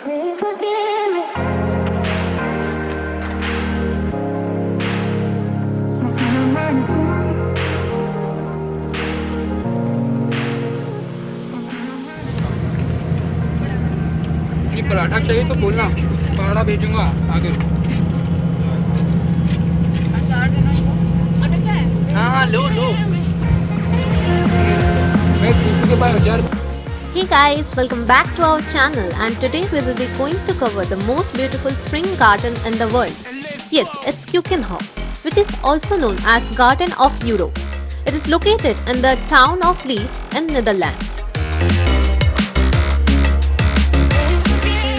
Please forgive me. ये पराठा चाहिए तो बोलना, पराठा भेजूंगा आगे। हाँ हाँ लो लो। मैं के पास 1000। Hey guys, welcome back to our channel, and today we will be going to cover the most beautiful spring garden in the world. Yes, it's Keukenhof, which is also known as Garden of Europe. It is located in the town of Lisse in Netherlands.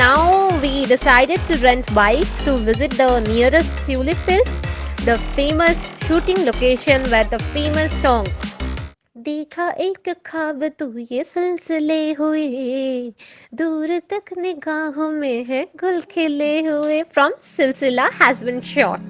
Now we decided to rent bikes to visit the nearest tulip fields, the famous shooting location where the famous song देखा एक ख्वाब तू ये सिलसिले हुए दूर तक निगाहों में है गुल खिले हुए from Silsila has been shot.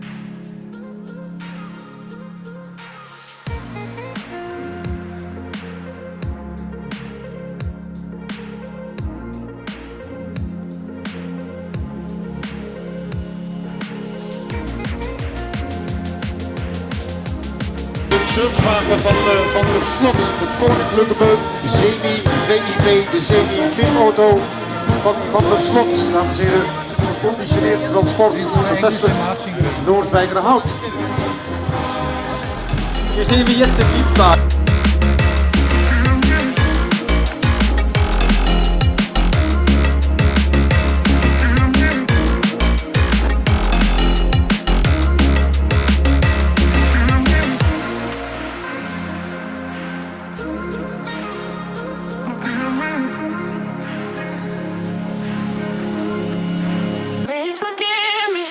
Surfwagen van de slot, het koninklijke beuk, de semi-VIP, de semi-VIP-auto van de slot, dames en heren, geconditioneerd transport, gevestigd Noordwijkerhout. Hier zien we jetzt den Dienstwagen. Please forgive me.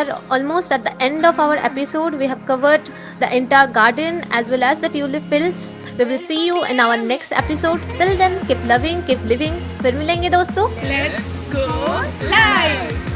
are almost at the end of our episode. We have covered the entire garden as well as the tulip fields. We will see you in our next episode. Till then, keep loving, keep living. फिर मिलेंगे दोस्तों. Let's go live!